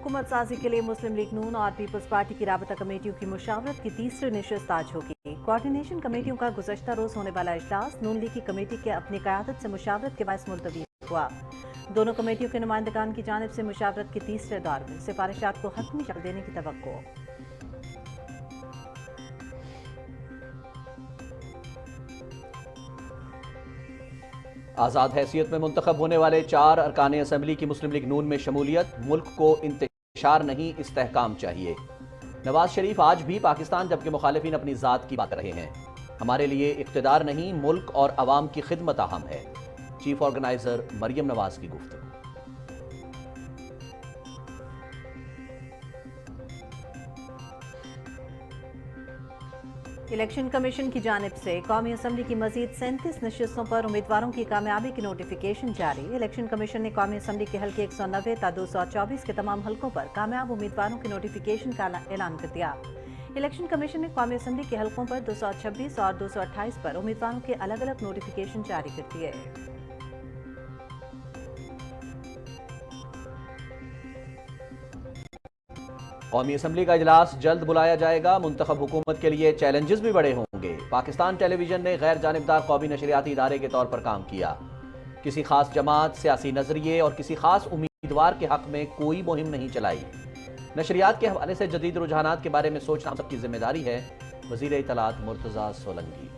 हुकूमत साजी के लिए मुस्लिम लीग नून और पीपल्स पार्टी की राबता कमेटियों की मुशावरत की तीसरी नशिस्त आज होगी। कोऑर्डिनेशन कमेटियों का गुज़श्ता रोज होने वाला इजलास नून लीग की कमेटी के अपनी क़यादत से मुशावरत के बायस मुलतवी हुआ। दोनों कमेटियों के नुमाइंदगान की जानिब से मुशावरत के तीसरे दौर में सिफारिशात को हतमी शक्ल देने की तवक्को। आज़ाद हैसियत में मुंतखब होने वाले 4 अरकान असम्बली की मुस्लिम लीग नून में शमूलियत, मुल्क को इंतशार नहीं इस्तेहकाम चाहिए। नवाज शरीफ आज भी पाकिस्तान जबकि मुखालिफिन अपनी ज़ात की बात रहे हैं। हमारे लिए इक़्तिदार नहीं मुल्क और अवाम की खिदमत अहम है। चीफ ऑर्गेनाइजर मरियम नवाज की गुफ्तगू। इलेक्शन कमीशन की जानिब से कौमी असम्बली की मजीद 37 नशिस्तों पर उम्मीदवारों की कामयाबी की नोटिफिकेशन जारी। इलेक्शन कमीशन ने कौमी असम्बली के हल्के 190 ता 224 के तमाम हल्कों पर कामयाब उम्मीदवारों की नोटिफिकेशन का ऐलान कर दिया। इलेक्शन कमीशन ने कौमी असम्बली के हल्कों पर 226 और 228 पर उम्मीदवारों के अलग अलग नोटिफिकेशन जारी कर दिए। कौमी असम्बली का इजलास जल्द बुलाया जाएगा। मुंतखब हुकूमत के लिए चैलेंजेस भी बड़े होंगे। पाकिस्तान टेलीविजन ने गैर जानिबदार कौमी नशरियाती इदारे के तौर पर काम किया। किसी खास जमात, सियासी नजरिए और किसी खास उम्मीदवार के हक में कोई मुहिम नहीं चलाई। नशरियात के हवाले से जदीद रुझानात के बारे में सोचना हम सबकी जिम्मेदारी है। वज़ीर इत्तलात मुर्तज़ा सोलंकी।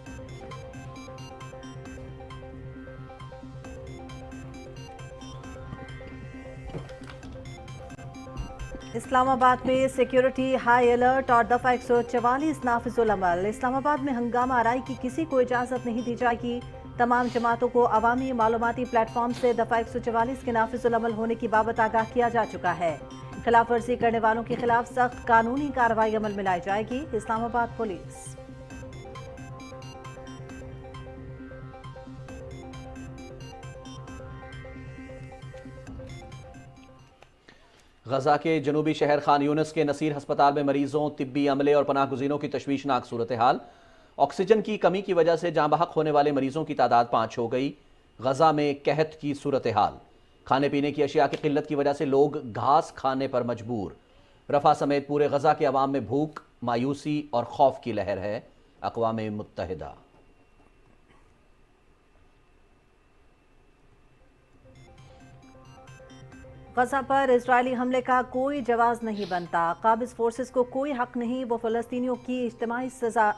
इस्लामाबाद में सिक्योरिटी हाई अलर्ट और दफा 144 नाफिजुल अमल। इस्लामाबाद में हंगामा आराई की किसी को इजाजत नहीं दी जाएगी। तमाम जमातों को अवामी मालूमाती प्लेटफॉर्म से दफा 144 के नाफिजुल अमल होने की बाबत आगाह किया जा चुका है। खिलाफ वर्जी करने वालों के खिलाफ सख्त कानूनी कार्रवाई अमल में लाई जाएगी। इस्लामाबाद पुलिस। गजा के जनूबी शहर खान यूनिस के नसीर हस्पताल में मरीजों, तिब्बी अमले और पनाह गुज़ीरों की तशवीशनाक सूरत हाल। ऑक्सीजन की कमी की वजह से जाँ बहक होने वाले मरीजों की तादाद 5 हो गई। गजा में कहत की सूरत हाल। खाने पीने की अशिया की किल्लत की वजह से लोग घास खाने पर मजबूर। रफा समेत पूरे गजा के अवाम में भूख, मायूसी और खौफ की लहर है। अक़वाम मुत्तहिदा। गजा पर इजरायली हमले का कोई जवाब नहीं बनता। काबिज फोर्सेस को कोई हक नहीं वो फ़लस्तीनियों की इज्तिमाई सजा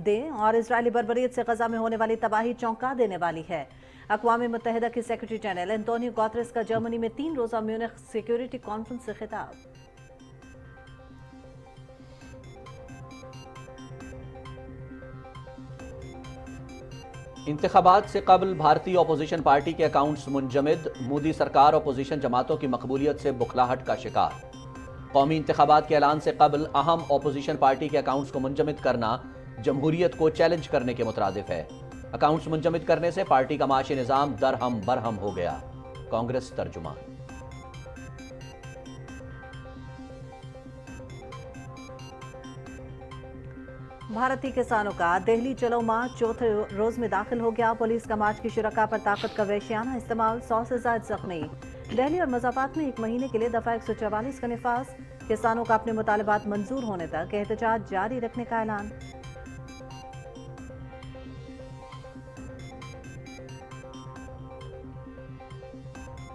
दें और इजरायली बर्बरियत से गजा में होने वाली तबाही चौंका देने वाली है। अक़वाम मुत्तहिदा के सेक्रेटरी जनरल एंटोनियो गुतेरेस का जर्मनी में 3 रोज़ा म्यूनिख सिक्योरिटी कॉन्फ्रेंस से खिताब। इंतखाबात से कबल भारतीय अपोजिशन पार्टी के अकाउंट्स मुंजमद। मोदी सरकार अपोजिशन जमातों की मकबूलियत से बुखलाहट का शिकार। कौमी इंतखाबात के ऐलान से कबल अहम अपोजिशन पार्टी के अकाउंट्स को मुंजमद करना जमहूरियत को चैलेंज करने के मुतरादिफ है। अकाउंट्स मुंजमद करने से पार्टी का माशी निज़ाम दरहम बरहम हो गया। कांग्रेस तर्जुमान। भारतीय किसानों का दिल्ली चलो मार्च चौथे रोज में दाखिल हो गया। पुलिस का मार्च की शुरका पर ताकत का वहशियाना इस्तेमाल, 100 से ज्यादा जख्मी। दिल्ली और मज़ाफ़ात में 1 महीने के लिए दफा 144 का निफाज। किसानों का अपने मुतालिबात मंजूर होने तक एहतजाज जारी रखने का ऐलान।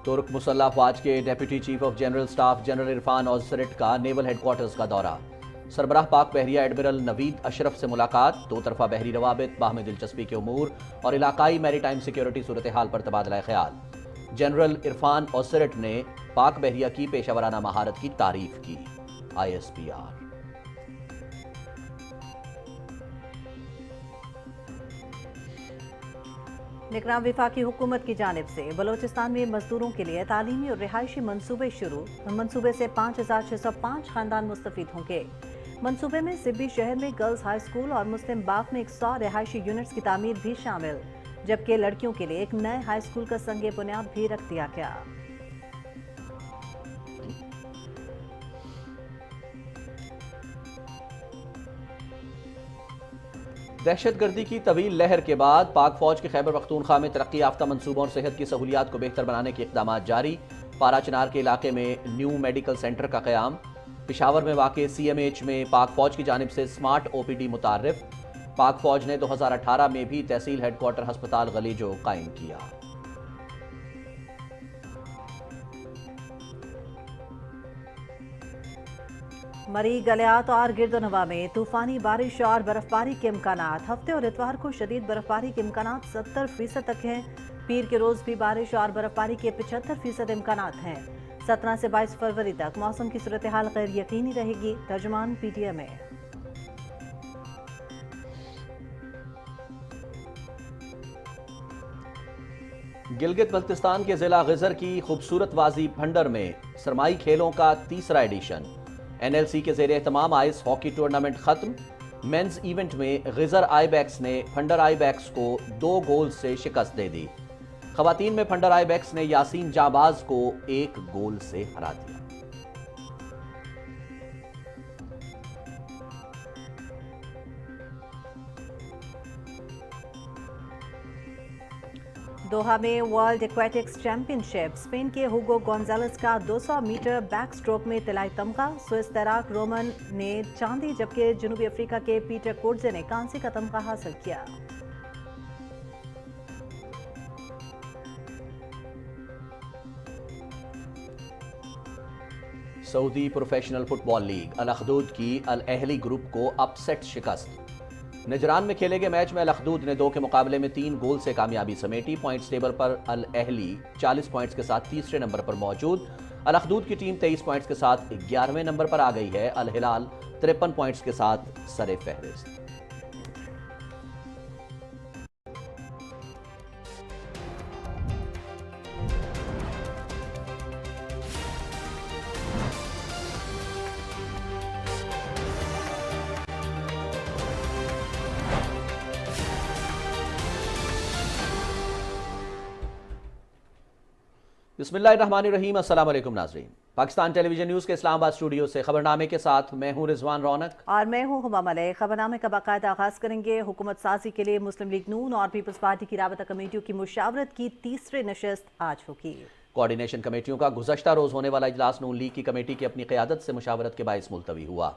तुर्क मुसल्लह अफवाज के deputy chief of general staff general Irfan Ozsert का नेवल हेडक्वार्टर्स का दौरा। सरबराह पाक बहरिया एडमिरल नवीद अशरफ से मुलाकात। 2 तरफा बहरी रवाबित, बाहमी दिलचस्पी के उमूर और इलाकाई मैरीटाइम सिक्योरिटी सूरत हाल पर तबादला ख्याल। जनरल इरफान ऑसरिट ने पाक बहरिया की पेशावराना महारत की तारीफ की। ISPR। निगरान विफाकी हुकूमत की जानिब से बलोचिस्तान में मजदूरों के लिए तालीमी और रिहायशी मंसूबे शुरू। मंसूबे से 5605 खानदान मुस्तफीद होंगे। मंसूबे में सिब्बी शहर में गर्ल्स हाई स्कूल और मुस्लिम बाग में 100 रिहायशी यूनिट्स की तामीर भी शामिल, जबकि लड़कियों के लिए एक नए हाई स्कूल का संगे बुनियाद भी रख दिया गया। दहशतगर्दी की तवील लहर के बाद पाक फौज के खैबर पख्तूनख्वा में तरक्की याफ्ता मंसूबों और सेहत की सहूलियात को बेहतर बनाने के इक़दाम जारी। پارا چنار کے علاقے میں نیو میڈیکل سینٹر کا قیام، پشاور میں واقع سی ایم ایچ میں پاک فوج کی جانب سے سمارٹ او پی ڈی متعارف، پاک فوج نے 2018 میں بھی تحصیل ہیڈ کوارٹر ہسپتال غلیجو قائم کیا۔ مری گلیات اور گرد و نواح میں طوفانی بارش اور برف باری کے امکانات، ہفتے اور اتوار کو شدید برف باری کے امکانات 70% تک ہیں۔ پیر کے روز بھی بارش اور برف باری کے 75% امکانات ہیں۔ 17 سے 22 فروری تک موسم کی صورتحال غیر یقینی رہے گی، ترجمان پی ٹی ایم اے۔ گلگت بلتستان کے ضلع غزر کی خوبصورت وادی بھنڈر میں سرمائی کھیلوں کا تیسرا ایڈیشن، این ایل سی کے زیر اہتمام آئس ہاکی ٹورنامنٹ ختم۔ مینز ایونٹ میں غزر آئی بیکس نے بھنڈر آئی بیکس کو 2 گول سے شکست دے دی۔ خواتین میں بھنڈر آئی بیکس نے یاسین جانباز کو 1 گول سے ہرا دیا۔ دوحہ میں ورلڈ ایکویٹکس چیمپئن شپ، اسپین کے ہوگو گونزالس کا 200 میٹر بیک سٹروک میں طلائی تمغہ، سوئس تیراک رومن نے چاندی جبکہ جنوبی افریقہ کے پیٹر کوٹزے نے کانسی کا تمغہ حاصل کیا۔ سعودی پروفیشنل فٹ بال لیگ الاخدود کی الاہلی گروپ کو اپ سیٹ شکست۔ نجران میں کھیلے گئے میچ میں الاخدود نے 2 کے مقابلے میں 3 گول سے کامیابی سمیٹی۔ پوائنٹس ٹیبل پر الاہلی 40 پوائنٹس کے ساتھ تیسرے نمبر پر موجود۔ الاخدود کی ٹیم 23 پوائنٹس کے ساتھ 11ویں نمبر پر آ گئی ہے۔ الہلال 53 پوائنٹس کے ساتھ سر فہرست۔ بسم اللہ الرحمن الرحیم، السلام علیکم ناظرین۔ پاکستان ٹیلی ویژن نیوز کے اسلام آباد اسٹوڈیو سے خبرنامے کے ساتھ میں ہوں رضوان رونق اور میں ہوں ہما ملک۔ خبرنامے کا باقاعدہ آغاز کریں گے۔ حکومت سازی کے لیے مسلم لیگ نون اور پیپلز پارٹی کی رابطہ کمیٹیوں کی مشاورت کی تیسری نشست آج ہوگی۔ کوارڈینیشن کمیٹیوں کا گزشتہ روز ہونے والا اجلاس نون لیگ کی کمیٹی کی اپنی قیادت سے مشاورت کے باعث ملتوی ہوا۔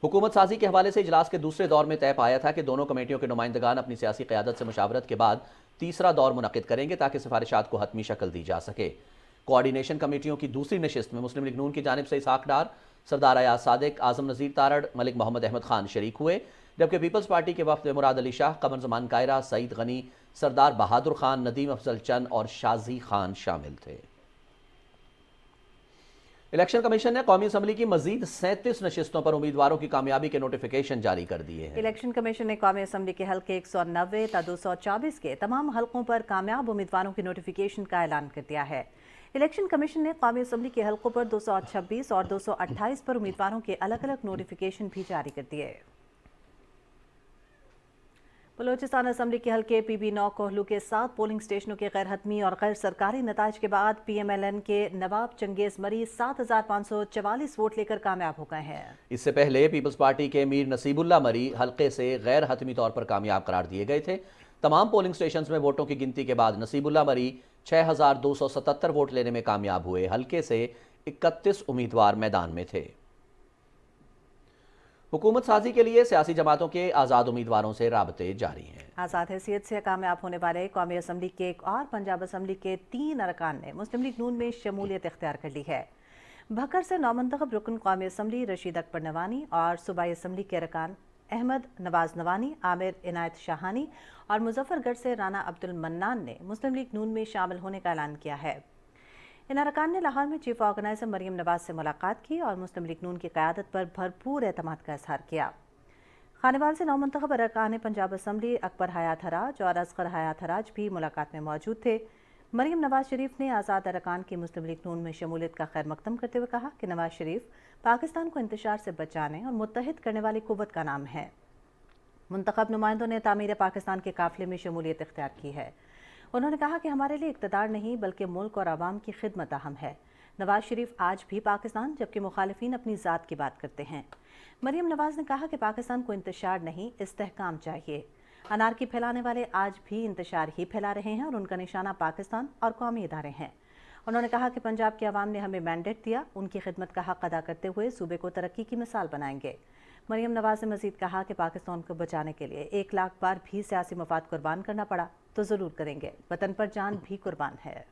حکومت سازی کے حوالے سے اجلاس کے دوسرے دور میں طے پایا تھا کہ دونوں کمیٹیوں کے نمائندگان اپنی سیاسی قیادت سے مشاورت کے بعد تیسرا دور منعقد کریں گے تاکہ سفارشات کو حتمی شکل دی جا سکے۔ کوارڈینیشن کمیٹیوں کی دوسری نشست میں مسلم لیگ نون کی جانب سے اسحاق ڈار، سردار ایاز صادق، اعظم نذیر تارڑ، ملک محمد احمد خان شریک ہوئے، جبکہ پیپلز پارٹی کے وفد مراد علی شاہ، قمر زمان کائرہ، سعید غنی، سردار بہادر خان، ندیم افضل چند اور شازی خان شامل تھے۔ الیکشن کمیشن نے قومی اسمبلی کی مزید 37 نشستوں پر امیدواروں کی کامیابی کے نوٹیفیکیشن جاری کر دیے ہیں۔ الیکشن کمیشن نے قومی اسمبلی کے حلقے 190 تا 224 کے تمام حلقوں پر کامیاب امیدواروں کی نوٹیفیکیشن کا اعلان کر دیا ہے۔ الیکشن کمیشن نے قومی اسمبلی کے حلقوں پر 226 اور 228 پر امیدواروں کے الگ الگ نوٹیفیکیشن بھی جاری کر دیے۔ بلوچستان اسمبلی کے حلقے پی بی 9 کوہلو کے 7 پولنگ سٹیشنوں کے غیر حتمی اور غیر سرکاری نتائج کے بعد پی ایم ایل این کے نواب چنگیز مری 7544 ووٹ لے کر کامیاب ہو گئے ہیں۔ اس سے پہلے پیپلز پارٹی کے میر نصیب اللہ مری حلقے سے غیر حتمی طور پر کامیاب قرار دیے گئے تھے۔ تمام پولنگ سٹیشنز میں ووٹوں کی گنتی کے بعد نصیب اللہ مری 6277 ووٹ لینے میں کامیاب ہوئے۔ حلقے سے 31 امیدوار میدان میں تھے۔ حکومت سازی کے لیے سیاسی جماعتوں کے آزاد امیدواروں سے رابطے جاری ہیں۔ آزاد حیثیت سے کامیاب ہونے والے قومی اسمبلی کے ایک اور پنجاب اسمبلی کے 3 ارکان نے مسلم لیگ نون میں شمولیت اختیار کر لی ہے۔ بھکر سے نومنتخب رکن قومی اسمبلی رشید اکبر نوانی اور صوبائی اسمبلی کے ارکان احمد نواز نوانی، عامر عنایت شاہانی اور مظفر گڑھ سے رانا عبد المنان نے مسلم لیگ نون میں شامل ہونے کا اعلان کیا ہے۔ ان ارکان نے لاہور میں چیف آرگنائزر مریم نواز سے ملاقات کی اور مسلم لیگ نون کی قیادت پر بھرپور اعتماد کا اظہار کیا۔ خانیوال سے نومنتخب ارکان پنجاب اسمبلی اکبر حیات حراج اور اصغر حیات حراج بھی ملاقات میں موجود تھے۔ مریم نواز شریف نے آزاد ارکان کی مسلم لیگ نون میں شمولیت کا خیر مقدم کرتے ہوئے کہا کہ نواز شریف پاکستان کو انتشار سے بچانے اور متحد کرنے والی قوت کا نام ہے۔ منتخب نمائندوں نے تعمیر پاکستان کے قافلے میں شمولیت اختیار کی ہے۔ انہوں نے کہا کہ ہمارے لیے اقتدار نہیں بلکہ ملک اور عوام کی خدمت اہم ہے۔ نواز شریف آج بھی پاکستان جبکہ مخالفین اپنی ذات کی بات کرتے ہیں۔ مریم نواز نے کہا کہ پاکستان کو انتشار نہیں استحکام چاہیے۔ انارکی پھیلانے والے آج بھی انتشار ہی پھیلا رہے ہیں اور ان کا نشانہ پاکستان اور قومی ادارے ہیں۔ انہوں نے کہا کہ پنجاب کے عوام نے ہمیں مینڈیٹ دیا، ان کی خدمت کا حق ادا کرتے ہوئے صوبے کو ترقی کی مثال بنائیں گے۔ مریم نواز نے مزید کہا کہ پاکستان کو بچانے کے لیے 1 لاکھ بار بھی سیاسی مفاد قربان کرنا پڑا تو ضرور کریں گے، وطن پر جان بھی قربان ہے۔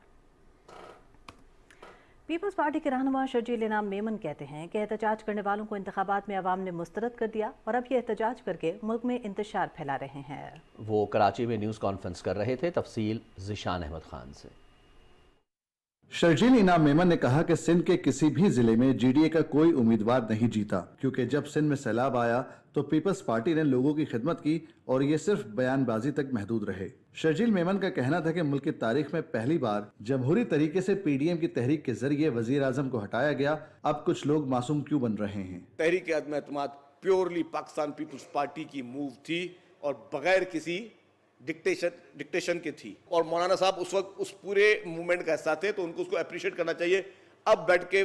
پیپلز پارٹی کے رہنما شرجیل انعام میمن کہتے ہیں کہ احتجاج کرنے والوں کو انتخابات میں عوام نے مسترد کر دیا اور اب یہ احتجاج کر کے ملک میں انتشار پھیلا رہے ہیں۔ وہ کراچی میں نیوز کانفرنس کر رہے تھے، تفصیل ذیشان احمد خان سے۔ شرجیل انعام میمن نے کہا کہ سندھ کے کسی بھی ضلع میں جی ڈی اے کا کوئی امیدوار نہیں جیتا، کیونکہ جب سندھ میں سیلاب آیا تو پیپلز پارٹی نے لوگوں کی خدمت کی اور یہ صرف بیان بازی تک محدود رہے۔ شرجیل میمن کا کہنا تھا کہ ملک کی تاریخ میں پہلی بار جمہوری طریقے سے پی ڈی ایم کی تحریک کے ذریعے وزیر اعظم کو ہٹایا گیا، اب کچھ لوگ معصوم کیوں بن رہے ہیں؟ تحریک عدم اعتماد پیورلی پاکستان پیپلز پارٹی کی موو تھی اور بغیر کسی ڈکٹیشن کے تھی، اور مولانا صاحب اس وقت اس پورے موومنٹ کا حصہ تھے تو ان کو اس کو اپریشیٹ کرنا چاہیے۔ اب بیٹھ کے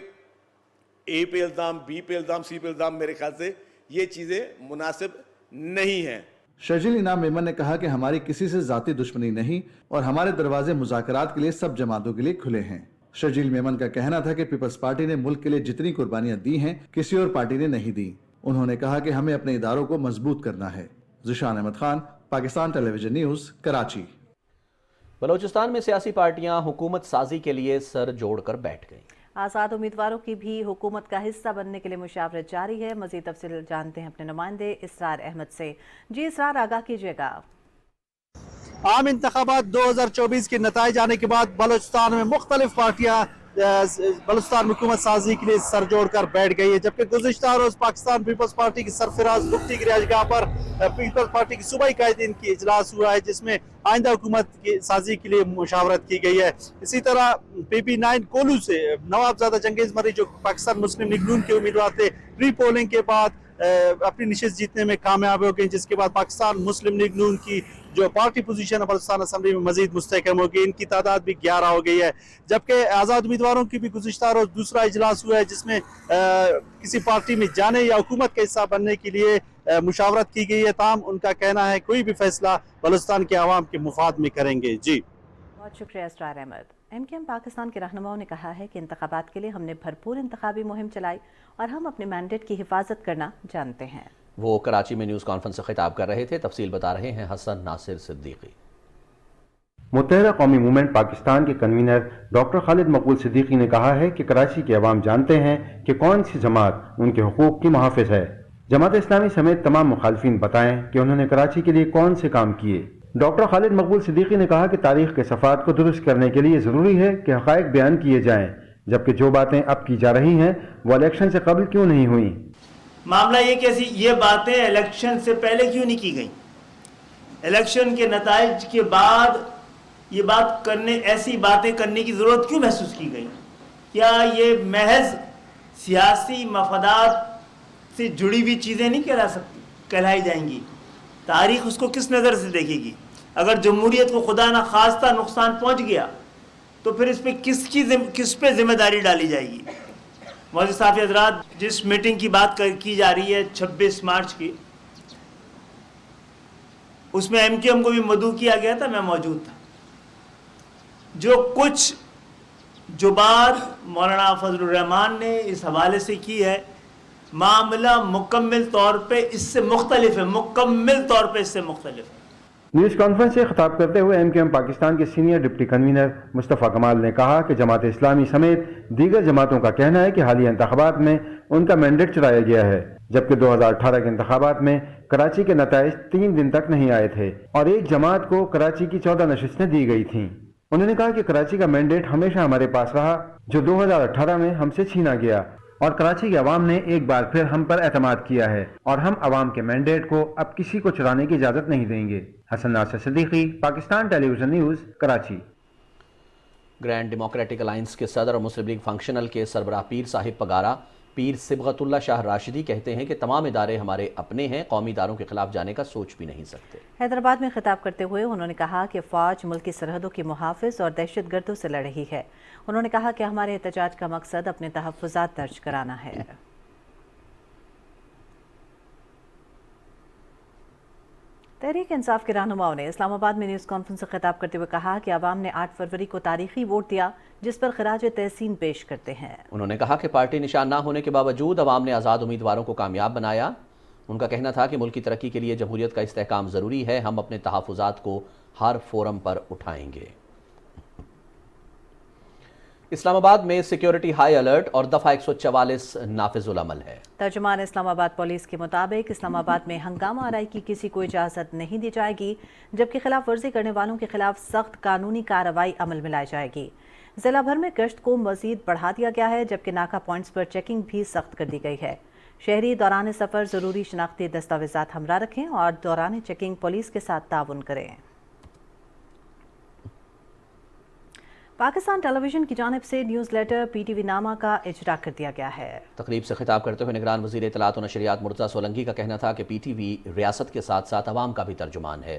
اے پہ الزام، بی پہ الزام، سی پہ الزام، میرے خیال سے یہ چیزیں مناسب نہیں ہیں۔ شرجیل انعام میمن نے کہا کہ ہماری کسی سے ذاتی دشمنی نہیں اور ہمارے دروازے مذاکرات کے لیے سب جماعتوں کے لیے کھلے ہیں۔ شرجیل میمن کا کہنا تھا کہ پیپلز پارٹی نے ملک کے لیے جتنی قربانیاں دی ہیں کسی اور پارٹی نے نہیں دی۔ انہوں نے کہا کہ ہمیں اپنے اداروں کو مضبوط کرنا ہے۔ Zeeshan Ahmad Khan, Pakistan television news, Karachi. Balochistan میں سیاسی پارٹیاں حکومت سازی کے لیے سر جوڑ کر بیٹھ گئیں۔ آزاد امیدواروں کی بھی حکومت کا حصہ بننے کے لیے مشاورت جاری ہے۔ مزید تفصیل جانتے ہیں اپنے نمائندے اسرار احمد سے۔ جی اسرار، آگاہ کیجیے گا۔ عام انتخابات 2024 کے نتائج آنے کے بعد بلوچستان میں مختلف پارٹیاں بلوچستان حکومت سازی کے لیے سر جوڑ کر بیٹھ گئی ہے، جبکہ گزشتہ روز پاکستان پیپلز پارٹی کی سرفراز مفتی کی رہائش گاہ پر پیپلز پارٹی کی صوبائی قائدین کی اجلاس ہوا ہے، جس میں آئندہ حکومت کی سازی کے لیے مشاورت کی گئی ہے۔ اسی طرح پی پی 9 کولو سے نواب زادہ جنگیز مری جو پاکستان مسلم لیگ نون کے امیدوار تھے، ری پولنگ کے بعد اپنی نشست جیتنے میں کامیاب ہو گئی، جس کے بعد پاکستان مسلم لیگ نون کی جو پارٹی پوزیشن ہے بلوچستان اسمبلی میں مزید مستحکم ہو گئی، ان کی تعداد بھی 11 ہو گئی ہے۔ جبکہ آزاد امیدواروں کی بھی گزشتہ روز دوسرا اجلاس ہوا ہے، جس میں کسی پارٹی میں جانے یا حکومت کا حصہ بننے کے لیے مشاورت کی گئی ہے، تاہم ان کا کہنا ہے کوئی بھی فیصلہ بلوچستان کے عوام کے مفاد میں کریں گے۔ جی بہت شکریہ Israr Ahmed. M Q M Pakistan کے رہنماؤں نے کہا ہے کہ انتخابات کے لیے ہم نے بھرپور انتخابی مہم چلائی اور ہم اپنے مینڈیٹ کی حفاظت کرنا جانتے ہیں۔ وہ کراچی میں نیوز کانفرنس سے خطاب کر رہے تھے، تفصیل بتا رہے ہیں حسن ناصر صدیقی۔ متحدہ قومی موومنٹ پاکستان کے کنوینر ڈاکٹر خالد مقبول صدیقی نے کہا ہے کہ کراچی کے عوام جانتے ہیں کہ کون سی جماعت ان کے حقوق کی محافظ ہے۔ جماعت اسلامی سمیت تمام مخالفین بتائیں کہ انہوں نے کراچی کے لیے کون سے کام کیے۔ ڈاکٹر خالد مقبول صدیقی نے کہا کہ تاریخ کے صفحات کو درست کرنے کے لیے ضروری ہے کہ حقائق بیان کیے جائیں، جبکہ جو باتیں اب کی جا رہی ہیں وہ الیکشن سے قبل کیوں نہیں ہوئیں۔ معاملہ یہ کہ یہ باتیں الیکشن سے پہلے کیوں نہیں کی گئیں، الیکشن کے نتائج کے بعد یہ بات ایسی باتیں کرنے کی ضرورت کیوں محسوس کی گئی؟ کیا یہ محض سیاسی مفادات سے جڑی ہوئی چیزیں نہیں کہلائی جائیں گی؟ تاریخ اس کو کس نظر سے دیکھے گی؟ اگر جمہوریت کو خدا نہ خواستہ نقصان پہنچ گیا تو پھر اس پہ کس پہ ذمہ داری ڈالی جائے گی؟ معزز صحافی حضرات، جس میٹنگ کی بات کی جا رہی ہے 26 مارچ کی، اس میں ایم کیو ایم کو بھی مدعو کیا گیا تھا، میں موجود تھا۔ جو کچھ بات مولانا فضل الرحمان نے اس حوالے سے کی ہے، معاملہ مکمل طور پہ اس سے مختلف ہے، مکمل طور پہ اس سے مختلف ہے۔ نیوز کانفرنس سے خطاب کرتے ہوئے ایم کیو ایم پاکستان کے سینئر ڈپٹی کنوینر مصطفیٰ کمال نے کہا کہ جماعت اسلامی سمیت دیگر جماعتوں کا کہنا ہے کہ حالیہ انتخابات میں ان کا مینڈیٹ چرایا گیا ہے، جبکہ 2018 کے انتخابات میں کراچی کے نتائج 3 دن تک نہیں آئے تھے اور ایک جماعت کو کراچی کی 14 نشستیں دی گئی تھیں۔ انہوں نے کہا کہ کراچی کا مینڈیٹ ہمیشہ ہمارے پاس رہا جو 2018 میں ہم سے چھینا گیا، اور کراچی کے عوام نے ایک بار پھر ہم پر اعتماد کیا ہے اور ہم عوام کے مینڈیٹ کو اب کسی کو چرانے کی اجازت نہیں دیں گے۔ Hasan Nasir Siddiqui, Pakistan television news, Karachi. Grand democratic alliance کے صدر اور مسلم لیگ فنکشنل کے سربراہ پیر صاحب پگارا پیر صبغت اللہ شاہ راشدی کہتے ہیں کہ تمام ادارے ہمارے اپنے ہیں، قومی اداروں کے خلاف جانے کا سوچ بھی نہیں سکتے۔ حیدرآباد میں خطاب کرتے ہوئے انہوں نے کہا کہ فوج ملک کی سرحدوں کی محافظ اور دہشت گردوں سے لڑ رہی ہے۔ انہوں نے کہا کہ ہمارے احتجاج کا مقصد اپنے تحفظات درج کرانا ہے۔ तहरीक इंसाफ के रहनुमाओं ने इस्लामाबाद में न्यूज़ कॉन्फ्रेंस से खिताब करते हुए कहा कि आवाम ने 8 फरवरी को तारीखी वोट दिया, जिस पर खराज तहसीन पेश करते हैं। उन्होंने कहा कि पार्टी निशान ना होने के बावजूद अवाम ने आज़ाद उम्मीदवारों को कामयाब बनाया। उनका कहना था कि मुल्क की तरक्की के लिए जमहूरियत का इस्तेहकाम ज़रूरी है, हम अपने तहफ़्फ़ुज़ात को हर फोरम पर उठाएंगे। इस्लामाबाद में सिक्योरिटी हाई अलर्ट और दफ़ा 144 नाफिजुल अमल है। तर्जुमान इस्लामाबाद पुलिस के मुताबिक इस्लामाबाद में हंगामा आराई की किसी को इजाज़त नहीं दी जाएगी, जबकि खिलाफ वर्जी करने वालों के खिलाफ सख्त कानूनी कार्रवाई अमल में लाई जाएगी। जिला भर में गश्त को मजीद बढ़ा दिया गया है, जबकि नाका पॉइंट्स पर चेकिंग भी सख्त कर दी गई है। शहरी दौरान सफ़र ज़रूरी शनाख्ती दस्तावेज़ात हमरा रखें और दौरान चेकिंग पुलिस के साथ ताउन करें। पाकिस्तान टेलीविजन की जानिब से न्यूज़ लेटर PTV नामा का इजरा कर दिया गया है। तकरीब से खिताब करते हुए निगरान वज़ीर इत्तलात और नशरियात मुर्तज़ा सोलंकी का कहना था कि PTV रियासत के साथ साथ अवाम का भी तर्जुमान है।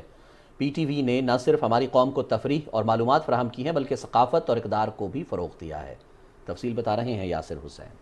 PTV ने न सिर्फ हमारी कौम को तफरीह और मालूमात फराहम की हैं, बल्कि सकाफ़त और इक़दार को भी फ़रोग़ दिया है। तफसील बता रहे हैं यासिर हुसैन।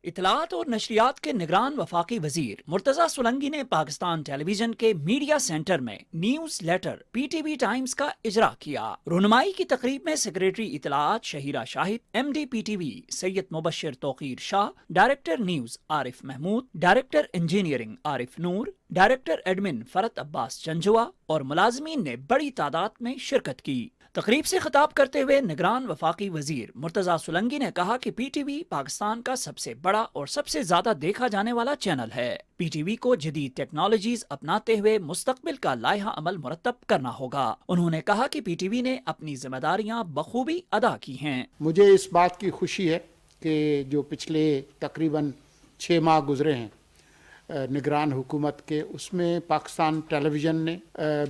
इत्तलात और नशरियात के निगरान वफाकी वजीर मुर्तज़ा सोलंकी ने पाकिस्तान टेलीविजन के मीडिया सेंटर में न्यूज़ लेटर PTV टाइम्स का इजरा किया। रुनमाई की तकरीब में सेक्रेटरी इत्तलात Shaheera Shahid, MD PTV Syed Mubashir Tauqeer Shah, director news Arif Mahmood, director engineering Arif Noor, director admin Farhat Abbas Janjua और मुलाजमीन ने बड़ी तादाद में शिरकत की। तकरीब से खिताब करते हुए निगरान वफाकी वजीर मुर्तज़ा सोलंकी ने कहा कि PTV पाकिस्तान का सबसे बड़ा और सबसे ज्यादा देखा जाने वाला चैनल है। PTV को जदीद टेक्नोलॉजीज अपनाते हुए मुस्तकबिल का लायहा अमल मुरतब करना होगा। उन्होंने कहा कि PTV ने अपनी जिम्मेदारियां बखूबी अदा की हैं। मुझे इस बात की खुशी है कि जो पिछले तकरीबन 6 माह गुजरे हैं निगरान हुकूमत के, उसमें पाकिस्तान टेलीविज़न ने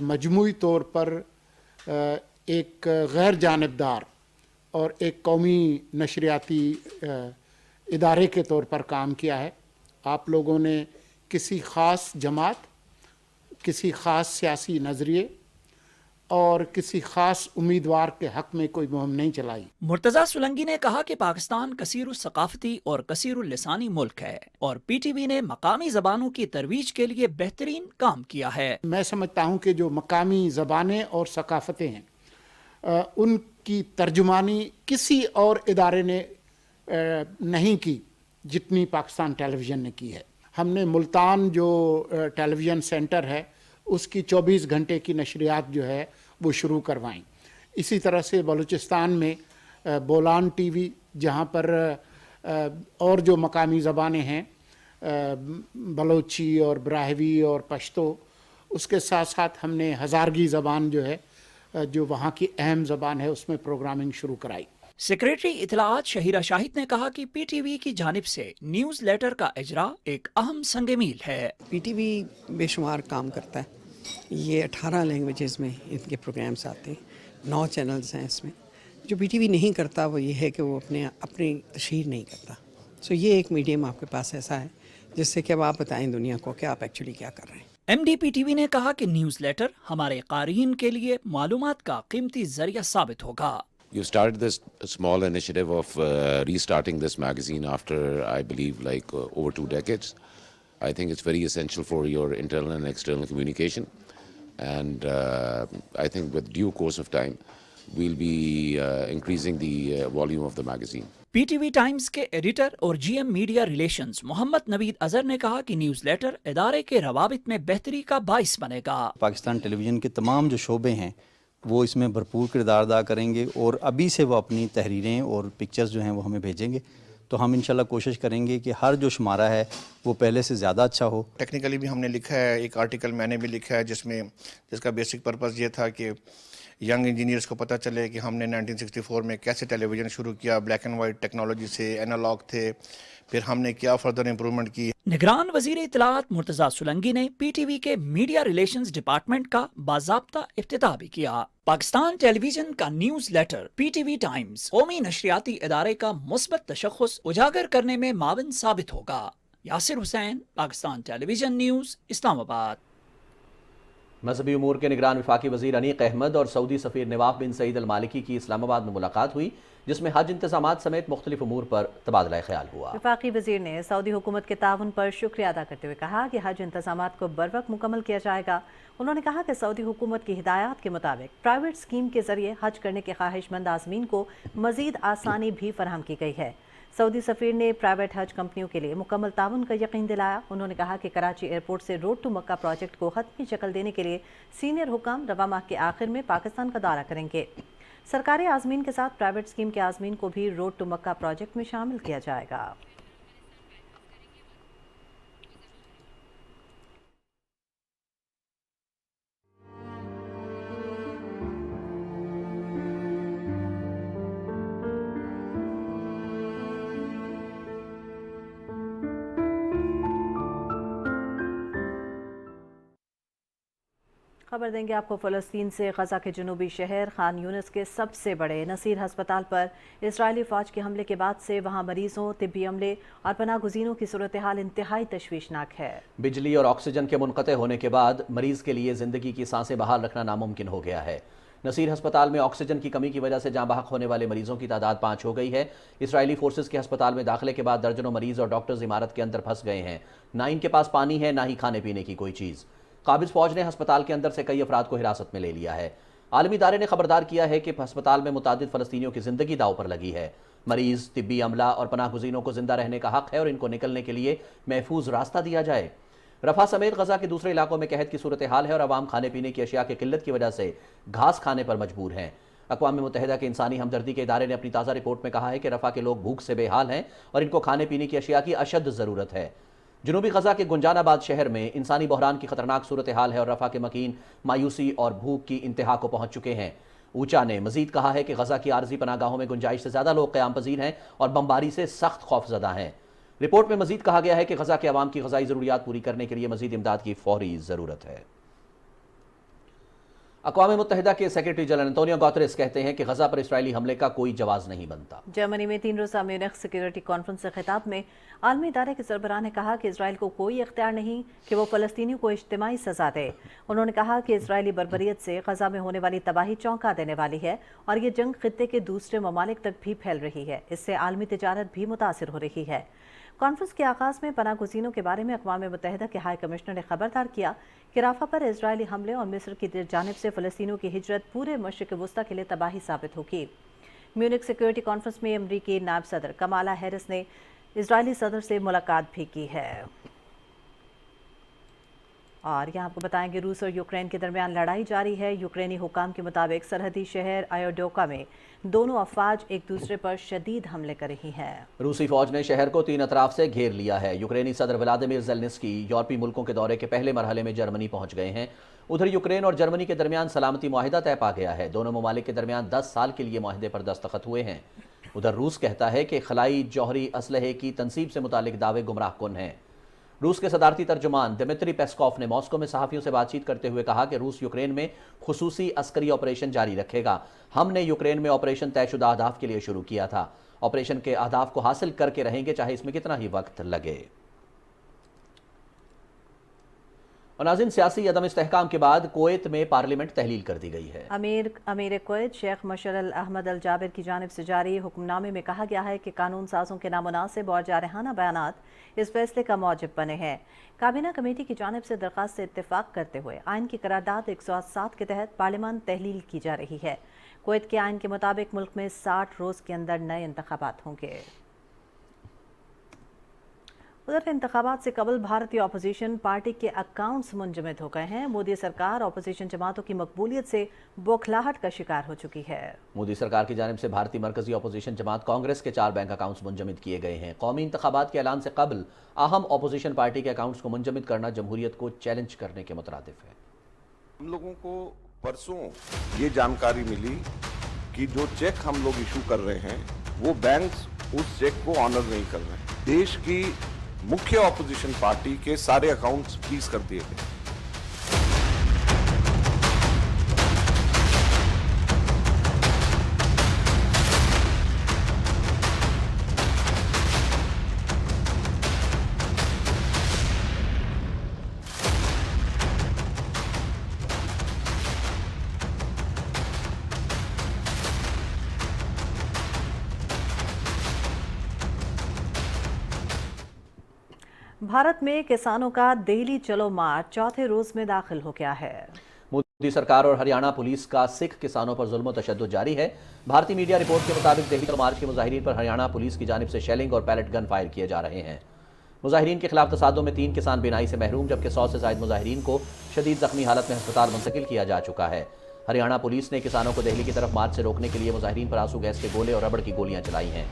मजमूई तौर पर एक गैर जानिबदार और एक कौमी नशरियाती इदारे के तौर पर काम किया है। आप लोगों ने किसी ख़ास जमात, किसी ख़ास सियासी नज़रिए और किसी ख़ास उम्मीदवार के हक़ में कोई मुहिम नहीं चलाई। मुर्तज़ा सोलंकी ने कहा कि पाकिस्तान कसीर सकाफती और कसीर लिसानी मुल्क है और PTV ने मकामी ज़बानों की तरवीज के लिए बेहतरीन काम किया है। मैं समझता हूँ कि जो मकामी ज़बानें और सकाफ़तें हैं उनकी तर्जुमानी किसी और इदारे ने नहीं की जितनी पाकिस्तान टेलीविज़न ने की है। हमने मुल्तान जो टेलीविज़न सेंटर है उसकी 24 घंटे की नशरियात जो है वो शुरू करवाई। इसी तरह से बलूचिस्तान में बोलान TV, जहाँ पर और जो मकामी ज़बानें हैं बलोची और ब्राहवी और पश्तो, उसके साथ साथ हमने हज़ारगी ज़बान जो है जो वहाँ की अहम ज़बान है उसमें प्रोग्रामिंग शुरू कराई। सेक्रेटरी इत्तलात शहीरा शाहिद ने कहा कि PTV की जानिब से न्यूज़ लेटर का इजरा एक अहम संग मील है। PTV बेशुमार काम करता है। ये 18 लैंग्वेजेस में इनके प्रोग्राम्स आते हैं, 9 चैनल्स हैं इसमें। जो PTV नहीं करता वो ये है कि वो अपनी तशहीर नहीं करता। सो ये एक मीडियम आपके पास ऐसा है जिससे कि अब आप बताएं दुनिया को कि आप एक्चुअली क्या कर रहे हैं। MD PTV ने कहा कि न्यूज़ लेटर हमारे क़ारीन के लिए मालूमात का कीमती जरिया साबित होगा। You started this small initiative of restarting this magazine after, I believe, over 2 decades. I think it's very essential for your internal and external communication. And I think with due course of time, we'll be increasing the volume of the magazine. PTV Times के editor और GM media relations Mohammad Naveed Azhar ने कहा कि news letter इदारे के रवाबित में बेहतरी का बाइस बनेगा। पाकिस्तान टेलीविज़न के तमाम जो शोबे हैं वो इसमें भरपूर किरदार अदा करेंगे और अभी से वो अपनी तहरीरें और पिक्चर्स जो हैं वो हमें भेजेंगे, तो हम इंशाल्लाह कोशिश करेंगे कि हर जो शुमारा है वो पहले से ज़्यादा अच्छा हो। टेक्निकली भी हमने लिखा है, एक आर्टिकल मैंने भी लिखा है जिसका बेसिक पर्पस ये था कि यंग इंजीनियर्स को पता चले कि हमने 1964 में कैसे टेलीविज़न शुरू किया, ब्लैक एंड वाइट टेक्नोलॉजी से, एनालॉग थे, फिर हमने क्या फर्दर इम्प्रूवमेंट की। निगरान वजीर इत्तलात मुर्तज़ा सोलंकी ने PTV के मीडिया रिलेशंस डिपार्टमेंट का बाज़ाब्ता इफ्तिताह भी किया। पाकिस्तान टेलीविजन का न्यूज़ लेटर PTV टाइम्स कौमी नशरियाती इदारे का मुस्बत तशख़्ख़ुस उजागर करने में माविन साबित होगा। Yasir Hussain, Pakistan television news, Islamabad. मजहबी उमूर के निगरान वफाकी वजीर अनीक अहमद और सऊदी सफ़ीर नवाफ बिन सईद अल मालिकी की इस्लामाबाद में मुलाकात हुई, जिसमें हज इंतजामात समेत मुख्तलिफ उमूर पर तबादला ख्याल हुआ। वफाकी वजीर ने सऊदी हुकूमत के ताउन पर शुक्रिया अदा करते हुए कहा कि हज इंतजामात को बरवक्त मुकम्मल किया जाएगा। उन्होंने कहा कि सऊदी हुकूमत की हिदायत के मुताबिक प्राइवेट स्कीम के जरिए हज करने के ख्वाहिशमंद आज़मीन को मजीद आसानी भी फराहम की गई है। सऊदी सफ़ीर ने प्राइवेट हज कंपनियों के लिए मुकम्मल ताउन का यकीन दिलाया। उन्होंने कहा कि कराची एयरपोर्ट से रोड टू मक्का प्रोजेक्ट को हतमी शक्ल देने के लिए सीनियर हुकाम रवा माह के आखिर में पाकिस्तान का दौरा करेंगे। सरकारी आज़मीन के साथ प्राइवेट स्कीम के आज़मीन को भी रोड टू मक्का प्रोजेक्ट में शामिल किया जाएगा। खबर देंगे आपको फ़लस्तीन से। गजा के जनूबी शहर खान यूनिस के सबसे बड़े नसीर हस्पताल पर इजरायली फ़ौज के हमले के बाद से वहां मरीजों, तिब्बी अमले और पनाह गुज़ीनों की सूरत हाल इंतहाई तशवीशनाक है। बिजली और ऑक्सीजन के मुनक़ते होने के बाद मरीज़ के लिए ज़िंदगी की सांसें बहाल रखना नामुमकिन हो गया है। नसीर हस्पताल में ऑक्सीजन की कमी की वजह से जाँ बहक होने वाले मरीजों की तादाद 5 हो गई है। इसराइली फोर्सेस के अस्पताल में दाखिले के बाद दर्जनों मरीज और डॉक्टर्स इमारत के अंदर फंस गए हैं। ना इनके पास पानी है, ना ही खाने पीने की कोई चीज़। काबिज फौज ने अस्पताल के अंदर से कई अफराद को हिरासत में ले लिया है। आलमी इदारे ने खबरदार किया है कि अस्पताल में मुतादिद फ़लस्तीनियों की ज़िंदगी दाव पर लगी है। मरीज़, तिब्बी अमला और पनाह गुज़ीनों को ज़िंदा रहने का हक़ है और इनको निकलने के लिए महफूज रास्ता दिया जाए। रफा समेत गजा के दूसरे इलाकों में कहत की सूरत हाल है और अवाम खाने पीने की अशिया की किल्लत की वजह से घास खाने पर मजबूर हैं। अक़वाम मुत्तहिदा के इंसानी हमदर्दी के इदारे ने अपनी ताज़ा रिपोर्ट में कहा है कि रफा के लोग भूख से बेहाल हैं और इनको खाने पीने की अशिया की अशद ज़रूरत है। जनूबी गजा के गुंजानाबाद शहर में इंसानी बहरान की खतरनाक सूरत हाल है और रफा के मकीन मायूसी और भूख की इंतहा को पहुँच चुके हैं। ऊंचा ने मजीद कहा है कि गजा की आर्जी पनागाहों में गुंजाइश से ज़्यादा लोग क़याम पजीर हैं और बमबारी से सख्त खौफजदा हैं। रिपोर्ट में मजीद कहा गया है कि गजा के अवाम की गजाई ज़रूरियात पूरी करने के लिए मजीद इमदाद की फौरी ज़रूरत है। अक़वाम मुत्तहिदा के सेक्रेटरी जनरल एंटोनियो गुतेरेस कहते हैं कि गजा पर इस्राएली हमले का कोई जवाज़ नहीं बनता। जर्मनी में 3 रोज़ा म्यूनिख सिक्योरिटी कॉन्फ्रेंस से खिताब में आलमी इदारे के सरबराह ने कहा कि इसराइल को कोई इख्तियार नहीं कि वो फ़लस्तीनियों को इज्तिमाई सज़ा दे। उन्होंने कहा कि इसराइली बर्बरियत से गजा में होने वाली तबाही चौंका देने वाली है और ये जंग खित्ते के दूसरे ममालिक तक भी फैल रही है। इससे आलमी तिजारत भी मुतासिर हो रही है। कॉन्फ्रेंस के आगाज़ में पनाह गुज़ीनों के बारे में अक़वाम मुत्तहिदा के हाई कमिश्नर ने खबरदार किया कि राफा पर इजरायली हमले और मिस्र की जानिब से फ़लस्तीनियों की हिजरत पूरे मशरिक़ वस्ता के लिए तबाही साबित होगी। म्यूनिख सिक्योरिटी कॉन्फ्रेंस में अमरीकी नायब सदर कमाला हैरिस ने इजरायली सदर से मुलाकात भी की है। और यहाँ आपको बताएंगे रूस और यूक्रेन के दरमियान लड़ाई जारी है। यूक्रेनी हुकाम के मुताबिक सरहदी शहर आयोडोका में दोनों अफवाज एक दूसरे पर शदीद हमले कर रही हैं। रूसी फौज ने शहर को 3 अतराफ से घेर लिया है। यूक्रेनी सदर व्लादिमीर ज़ेलेंस्की यूरोपीय मुल्कों के दौरे के पहले मरहले में जर्मनी पहुंच गए हैं। उधर यूक्रेन और जर्मनी के दरमियान सलामती मुआहिदा तय पा गया है। दोनों ममालिक के दरमियान 10 साल के लिए मुआहिदे पर दस्तखत हुए हैं। उधर रूस कहता है कि खलाई जौहरी असलहे की तनसीब से मुतालिक दावे गुमराह कुन हैं। रूस के सदारती तर्जुमान दिमित्री पेस्कोव ने मॉस्को में सहाफ़ियों से बातचीत करते हुए कहा कि रूस यूक्रेन में खुसूसी अस्करी ऑपरेशन जारी रखेगा। हमने यूक्रेन में ऑपरेशन तयशुदा अहदाफ के लिए शुरू किया था। ऑपरेशन के अहदाफ को हासिल करके रहेंगे, चाहे इसमें कितना ही वक्त लगे। और नाज़रीन, सियासी अदम इस्तेहकाम के बाद कुवैत में पार्लियामेंट तहलील कर दी गई है। अमीर कुवैत शेख मशअल अहमद अल जाबिर की जानिब से जारी हुक्मनामे में कहा गया है कि कानून साजों के नामुनासिब और जारहाना बयानात इस फैसले का मौजिब बने हैं। काबीना कमेटी की जानिब से दरख्वास्त से इत्तेफाक करते हुए आइन की करारदाद 107 के तहत पार्लियामान तहलील की जा रही है। कुवैत के आइन के मुताबिक मुल्क में 60 रोज़ के अंदर नए इंतखाबात होंगे। उधर इंतखाबात से कबल भारतीय अपोजिशन पार्टी के अकाउंट्स मुंजमद हो गए हैं। मोदी सरकार अपोजिशन जमातों की मकबूलियत से बौखलाहट का शिकार हो चुकी है। मोदी सरकार की जानिब से भारतीय मरकजी अपोजिशन जमात कांग्रेस के 4 बैंक अकाउंट्स मुंजमद किए गए हैं। कौमी इंतखाबात के ऐलान से कबल अहम अपोजिशन पार्टी के अकाउंट्स को मुंजमद करना जमहूरियत को चैलेंज करने के मुतरादिफ है। हम लोगों को परसों ये जानकारी मिली कि जो चेक हम लोग इशू कर रहे हैं वो बैंक्स उस चेक को ऑनर नहीं कर रहे हैं। देश की मुख्य ऑपोजिशन पार्टी के सारे अकाउंट्स फ्रीज कर दिए गए। भारत में किसानों का दिल्ली चलो मार्च चौथे रोज में दाखिल हो गया है। मोदी सरकार और हरियाणा पुलिस का सिख किसानों पर जुल्म और तशद्दुद जारी है। भारतीय मीडिया रिपोर्ट के मुताबिक दिल्ली चलो मार्च के मुजाहिरीन पर हरियाणा पुलिस की जानिब से शेलिंग और पैलेट गन फायर किए जा रहे हैं। मुजाहिरीन के खिलाफ तसादुम में 3 किसान बिनाई से महरूम, जबकि 100 से ज्यादा मुजाहिरीन को शदीद जख्मी हालत में अस्पताल मुंतकिल किया जा चुका है। हरियाणा पुलिस ने किसानों को दिल्ली की तरफ मार्च से रोकने के लिए मुजाहिरीन पर आंसू गैस के गोले और रबड़ की गोलियां चलाई हैं।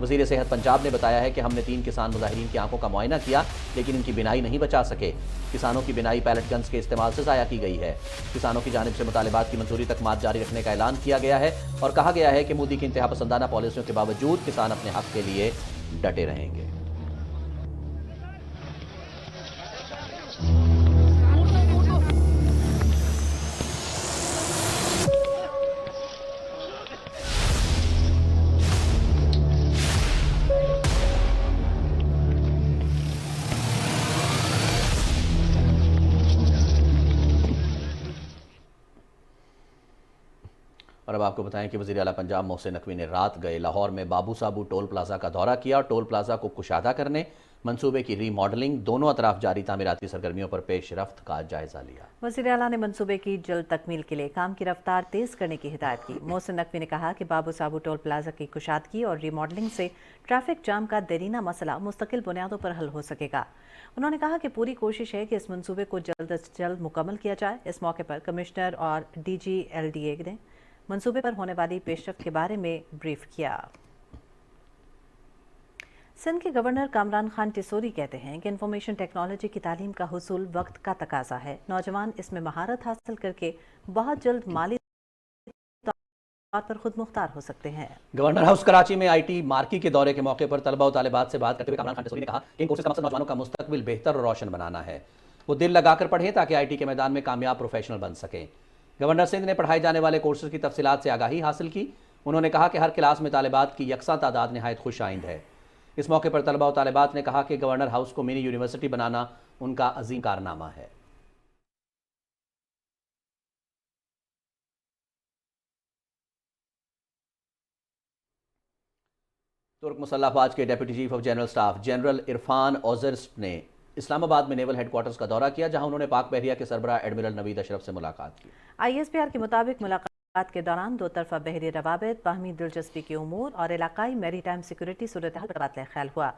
वजीर सेहत पंजाब ने बताया है कि हमने 3 किसान मुजाहिरीन की आंखों का मुआयना किया, लेकिन इनकी बिनाई नहीं बचा सके। किसानों की बिनाई पैलेट गन्स के इस्तेमाल से ज़ाया की गई है। किसानों की जानिब से मुतालिबात की मंजूरी तक मार्च जारी रखने का ऐलान किया गया है और कहा गया है कि मोदी की इंतहा पसंदाना पॉलिसियों के बावजूद किसान अपने हक के लिए डटे रहेंगे। और अब आपको बताएं कि वज़ीर आला पंजाब मोहसिन नकवी ने रात गए लाहौर में बाबू साबू टोल प्लाजा का दौरा किया और टोल प्लाजा को कुशादा करने, मंसूबे की रीमॉडलिंग, दोनों अतराफ जारी तामीराती सरगर्मियों पर पेशरफ्त का जायजा लिया। वज़ीर आला ने मंसूबे की जल्द तकमील के लिए काम की रफ्तार तेज करने की हिदायत की। मोहसिन नकवी ने कहा कि बाबू साबू टोल प्लाजा की कुशादगी और रीमॉडलिंग से ट्रैफिक जाम का देरीना मसला मुस्तकिल बुनियादों पर हल हो सकेगा। उन्होंने कहा कि पूरी कोशिश है कि इस मंसूबे को जल्द से जल्द मुकम्मल किया जाए। इस मौके पर कमिश्नर और DG-LDA ने मंसूबे पर होने वाली पेशरफ्त के बारे में ब्रीफ किया। सिंध के गवर्नर कामरान खान टिसोरी कहते हैं कि इंफॉर्मेशन टेक्नोलॉजी की तालीम का हुसूल वक्त का तकाजा है। नौजवान इसमें महारत हासिल करके बहुत जल्द माली तौर पर खुद मुख्तार हो सकते हैं। गवर्नर हाउस कराची में IT मार्की के दौरे के मौके पर तलबा और तालिबात से बात करते हुए कामरान खान टिसोरी ने कहा कि इन कोर्सेज का मकसद नौजवानों का मुस्तकबिल बेहतर और रोशन बनाना है। वो दिल लगाकर पढ़ें ताकि IT के मैदान में कामयाब प्रोफेशनल बन सकें। गवर्नर सिंध ने पढ़ाए जाने वाले कोर्सेज की तफसीलात से आगाही हासिल की। उन्होंने कहा कि हर क्लास में तालिबात की यकसा तादाद निहायत खुश आइंद है। इस मौके पर तलबा और तालिबात ने कहा कि गवर्नर हाउस को मिनी यूनिवर्सिटी बनाना उनका अजीम कारनामा है। तुर्क मुसल्लह अफवाज के deputy chief of general staff general Irfan Ozsert ने इस्लामाबाद में नेवल हेडक्वार्टर्स का दौरा किया, जहां उन्होंने पाक बहरिया के सरबराह एडमिरल नवीद अशरफ से मुलाकात की। ISPR के मुताबिक मुलाकात के दौरान दो तरफा बहरी रवाबित, बाहमी दिलचस्पी के उमूर और इलाकाई मैरीटाइम सिक्योरिटी सूरत हाल पर तबादला ख्याल हुआ।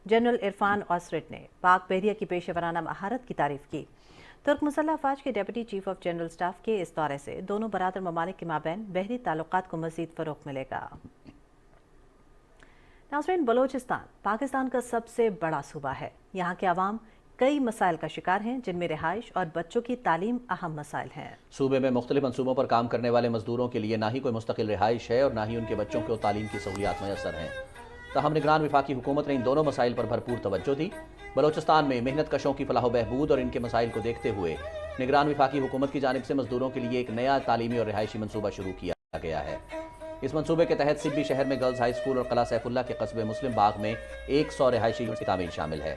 जनरल इरफान ओजर्स्ट ने पाक बहरिया की पेशेवराना महारत की तारीफ की। तुर्क मुसल्लह अफवाज के deputy chief of general staff के इस दौरे से दोनों बरादर ममालिक के माबैन बहरी ताल्लुकात को मजीद फरोग मिलेगा। नाज़रीन, बलोचिस्तान पाकिस्तान का सबसे बड़ा सूबा है। यहाँ के अवाम कई मसाइल का शिकार हैं, जिनमें रिहाइश और बच्चों की तालीम अहम मसाइल हैं। सूबे में मुख्तलिफ मनसूबों पर काम करने वाले मजदूरों के लिए ना ही कोई मुस्तकिल रिहाइश है और ना ही उनके बच्चों को तालीम की सहूलियात मैसर हैं। ताहम निगरान वफाकी हुकूमत ने इन दोनों मसाइल पर भरपूर तवज्जो दी। बलोचिस्तान में मेहनत कशों की फलाह बहबूद और इनके मसाइल को देखते हुए निगरान वफाकी हुकूमत की जानिब से मजदूरों के लिए एक नया तालीमी और रिहायशी मनसूबा शुरू किया गया है। इस मनसूबे के तहत सिब्बी शहर में गर्ल्स हाई स्कूल और कला सैफुल्ला के कस्बे मुस्लिम बाग में 100 रिहायशी यूनिट की तामीर शामिल है।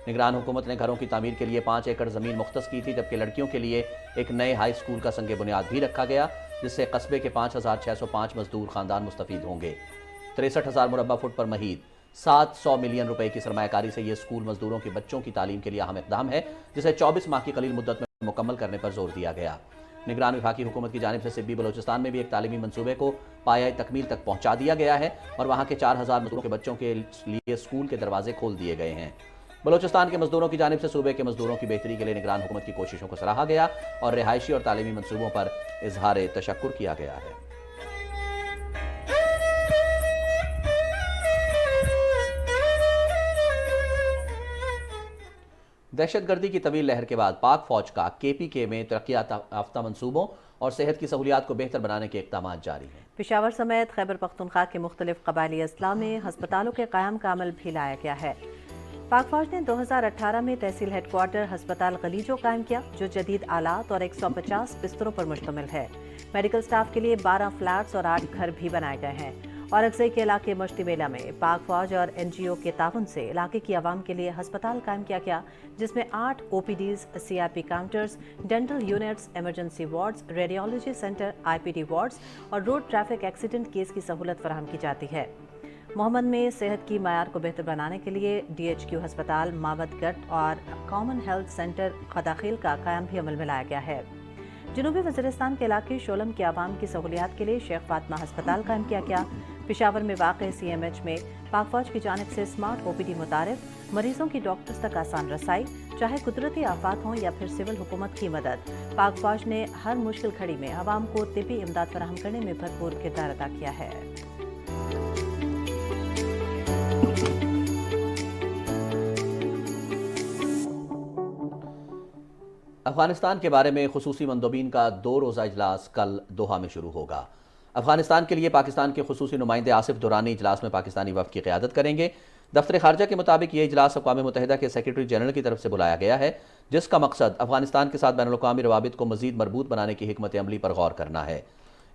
निगरान हुकूमत ने घरों की तामीर के लिए 5 एकड़ ज़मीन मुख्तस की थी, जबकि लड़कियों के लिए एक नए हाई स्कूल का संग बुनियाद भी रखा गया, जिससे कस्बे के 5605 मजदूर खानदान मुस्तफीद होंगे। 63,000 मुरब्बा फुट पर महीद 700 मिलियन रुपए की सरमायाकारी से ये स्कूल मजदूरों के बच्चों की तालीम के लिए अहम इक़दाम है, जिसे 24 माह की कलील मुद्दत में मुकम्मल करने पर जोर दिया गया। निगरान वफाकी हुकूमत की जानिब से सिब्बी बलोचिस्तान में भी एक तालीमी मनसूबे को पाया तकमील तक पहुंचा दिया गया है और वहां के 4000 मजदूरों के बच्चों के लिए स्कूल के दरवाजे खोल दिए गए हैं। बलोचिस्तान के मजदूरों की जानिब से सूबे के मजदूरों की बेहतरी के लिए निगरान हुकूमत की कोशिशों को सराहा गया और रिहायशी और तालीमी मनसूबों पर इजहार तशक्कुर किया गया है। दहशतगर्दी की तवील लहर के बाद पाक फौज का KPK में तरक्यात याफ्ता मनसूबों और सेहत की सहूलियात को बेहतर बनाने के इक़दाम जारी हैं। पेशावर समेत खैबर पख्तूनख्वा के मुख्तलिफ कबायली अजला में हस्पतालों के क़याम का अमल भी लाया गया है। पाक फौज ने 2018 में तहसील हेडक्वार्टर हस्पताल गलीजो कायम किया, जो जदीद आलात और 150 बिस्तरों पर मुश्तमिल है। मेडिकल स्टाफ के लिए 12 फ्लैट्स और 8 घर भी बनाए गए हैं। और अक्सई के इलाके मश्ती मेला में पाक फौज और NGO के ताउन से इलाके की आवाम के लिए हस्पताल कायम किया गया, जिसमें 8 OPDs, CRP counters, dental units, emergency wards, radiology centre, IPD wards और रोड ट्रैफिक एक्सीडेंट केस की सहूलत फराहम की जाती है। मोहम्मद में सेहत की मयार को बेहतर बनाने के लिए DHQ हस्पताल, मावत गट और कॉमन हेल्थ सेंटर खदाखील का क़याम भी अमल में लाया गया है। जनूबी वज़ीरिस्तान के इलाके शोलम की आवाम की सहूलियात के लिए शेख फातिमा हस्पताल कायम किया गया। पेशावर में वाक़ CMH में पाक फौज की जानिब से स्मार्ट OPD मुतारिफ, मरीजों की डॉक्टर्स तक आसान रसाई, चाहे कुदरती आफात हों या फिर सिविल हुकूमत की मदद। पाक फौज ने हर मुश्किल घड़ी में आवाम को तिब्बी इमदाद फराहम करने में भरपूर किरदार अदा किया है। अफगानिस्तान के बारे में खुसूसी मंदोबीन का 2 रोज़ा इजलास कल दोहा में शुरू होगा। अफगानिस्तान के लिए पाकिस्तान के खुसूसी नुमाइंदे आसिफ दुरानी इजलास में पाकिस्तानी वफ़द की क़यादत करेंगे। दफ्तर ख़ारजा के मुताबिक ये इजलास अक़वाम मुत्तहिदा के सेक्रेटरी जनरल की तरफ से बुलाया गया है, जिसका मकसद अफगानिस्तान के साथ बैनुल-अक़वामी रवाबित को मज़ीद मजबूत बनाने की हिकमत अमली पर गौर करना है।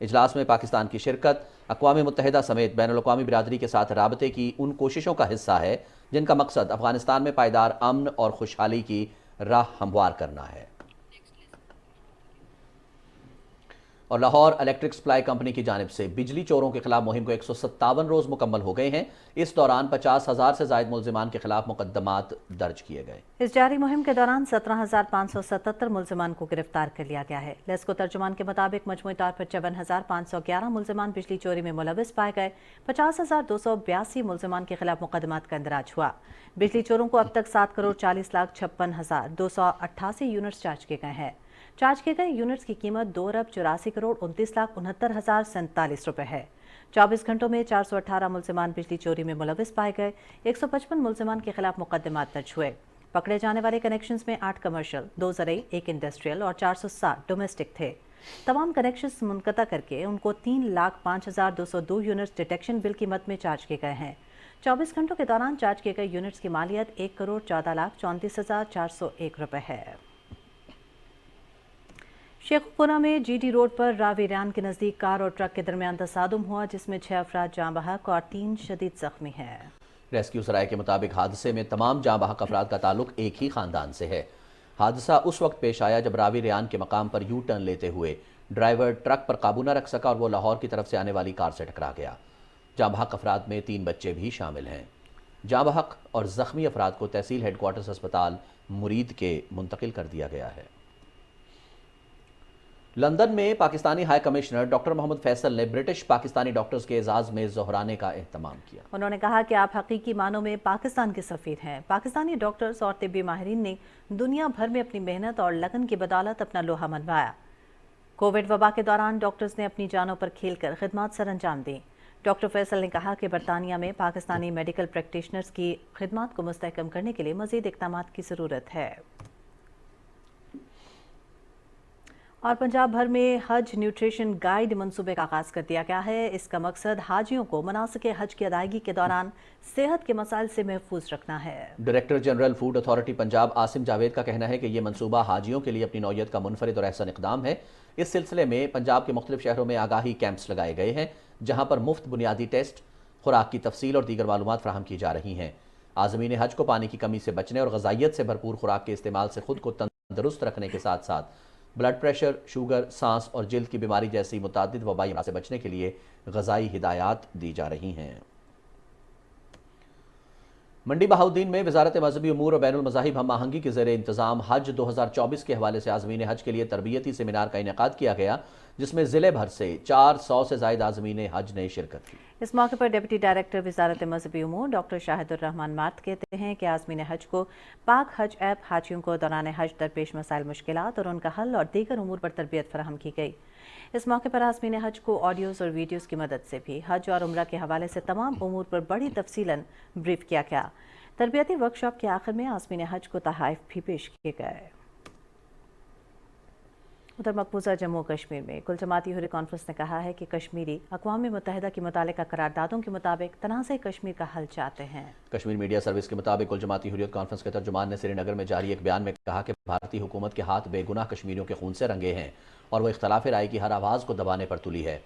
इजलास में पाकिस्तान की शिरकत अक़वाम मुत्तहिदा समेत बैनुल-अक़वामी बिरादरी के साथ राबते की उन कोशिशों का हिस्सा है जिनका मकसद अफगानिस्तान में पायदार अमन और खुशहाली की राह हमवार करना है। और लाहौर इलेक्ट्रिक सप्लाई कंपनी की जानिब से बिजली चोरों के खिलाफ मुहिम को 157 रोज़ मुकम्मल हो गए हैं। इस दौरान 50,000 से ज़ायद मुल्ज़िमान के खिलाफ मुकदमात दर्ज किए गए। इस जारी मुहिम के दौरान 17,577 मुल्ज़िमान को गिरफ्तार कर लिया गया है। लेस्को तर्जुमान के मुताबिक मजमूई तौर पर 54,511 मुल्ज़िमान बिजली चोरी में मुलविस पाए गए। 50,282 मुल्ज़िमान के खिलाफ मुकदमात का इंदराज हुआ। बिजली चोरों को अब तक 7,40,56,288 यूनिट्स चार्ज किए गए हैं। चार्ज किए गए यूनिट्स की कीमत 2,84,29,39,47 रुपए है। 24 घंटों में 418 मुल्ज़िमान बिजली चोरी में मुलविस पाए गए। 155 मुल्ज़िमान के खिलाफ मुकदमात दर्ज हुए। पकड़े जाने वाले कनेक्शंस में 8 कमर्शियल, 2 ज़रई, 1 इंडस्ट्रियल और 460 डोमेस्टिक थे। तमाम कनेक्शंस मुनक़ता करके उनको 3,05,202 यूनिट्स डिटेक्शन बिल की मद में चार्ज किए गए हैं। 24 घंटों के दौरान चार्ज किए गए यूनिट्स की मालियत 1,14,34,401 रुपए है। शेखुपुरा में GD रोड पर रावी रयान के नज़दीक कार और ट्रक के दरमियान तसादुम हुआ, जिसमें 6 अफराद जाँ बहक और 3 शदीद जख्मी हैं। रेस्क्यू सराय के मुताबिक हादसे में तमाम जाँ बहक अफराद का ताल्लुक एक ही ख़ानदान से है। हादसा उस वक्त पेश आया जब रावी रयान के मकाम पर यू टर्न लेते हुए ड्राइवर ट्रक पर काबू न रख सका और वो लाहौर की तरफ से आने वाली कार से टकरा गया। जाँ बहक अफराद में 3 बच्चे भी शामिल हैं। जाँ बहक और ज़ख्मी अफराद को तहसील हेडक्वार्टर्स अस्पताल मुरीद के मुंतकिल कर दिया गया है। लंदन में Pakistani high commissioner doctor Mohammad Faisal ने ब्रिटिश पाकिस्तानी डॉक्टर्स के एजाज़ में ज़ोहराने का एहतमाम किया। उन्होंने कहा कि आप हकीकी मानों में पाकिस्तान के सफ़ीर हैं। पाकिस्तानी डॉक्टर्स और तिब्बी माहिरीन ने दुनिया भर में अपनी मेहनत और लगन की बदौलत अपना लोहा मनवाया। कोविड वबा के दौरान डॉक्टर्स ने अपनी जानों पर खेलकर खिदमत सर अंजाम दी। डॉक्टर फैसल ने कहा कि बरतानिया में पाकिस्तानी मेडिकल प्रैक्टिशनर्स की खिदमत को मुस्तहकम करने के लिए मज़ीद इक़दामात की ज़रूरत है। और पंजाब भर में हज न्यूट्रिशन गाइड मंसूबे का आगाज़ कर दिया गया है। इसका मकसद हाजियों को मनासिक हज की अदायगी के दौरान सेहत के मसाइल से महफूज रखना है। Director general food authority Punjab Asim Javed का कहना है कि यह मंसूबा हाजियों के लिए अपनी नौयत का मुनफरिद और एहसन इक़दाम है। इस सिलसिले में पंजाब के मुख्तलिफ शहरों में आगाही कैंप्स लगाए गए हैं, जहाँ पर मुफ्त बुनियादी टेस्ट, खुराक की तफसील और दीगर मालूमात फराहम की जा रही हैं। आज़मीन हज को पानी की कमी से बचने और ग़ज़ाइयत से भरपूर खुराक के इस्तेमाल से खुद को तंदुरुस्त रखने के साथ साथ ब्लड प्रेशर, शुगर, सांस और जिल्द की बीमारी जैसी मुतादिद वबाई अमराज़ से बचने के लिए ग़ज़ाई हिदायत दी जा रही हैं। मंडी बहाउद्दीन में वज़ारत मज़हबी उमूर और बैनुल मज़ाहिब हम आहंगी के ज़ेरे इंतज़ाम हज 2024 के हवाले से आज़मीन हज के लिए तरबियती सेमिनार का इनेकाद किया गया, जिसमें ज़िले भर से 400 से ज़ायद आज़मीन हज ने शिरकत की। इस मौके पर डिप्टी डायरेक्टर वज़ारत मज़हबी उमूर डॉक्टर शाहिदुर रहमान मार्त कहते हैं कि आज़मीन हज को पाक हज ऐप हाजियों को दौरान हज दरपेश मसाइल मुश्किलात और उनका हल और दीगर उमूर पर तरबियत फराहम की गई। इस मौके पर आज़मीन हज को ऑडियोज़ और वीडियोज़ की मदद से भी हज और उम्रा के हवाले से तमाम उमूर पर बड़ी तफसीलन ब्रीफ किया गया। तरबियती वर्कशॉप के आखिर में आज़मीन हज को तहाइफ भी पेश किए गए। उधर मकबूजा जम्मू कश्मीर में कुल जमाती हुर्रियत कॉन्फ्रेंस ने कहा है कि कश्मीरी अक़वाम मुत्तहिदा की मुतालिका करारदादों के मुताबिक तनाज़े कश्मीर का हल चाहते हैं। कश्मीर मीडिया सर्विस के मुताबिक कुल जमाती हुर्रियत कॉन्फ्रेंस के तर्जुमान ने श्रीनगर में जारी एक बयान में कहा कि भारतीय हुकूमत के हाथ बेगुनाह कश्मीरियों के खून से रंगे हैं और वह इख्तलाफ राय की हर आवाज़ को दबाने पर तुली है।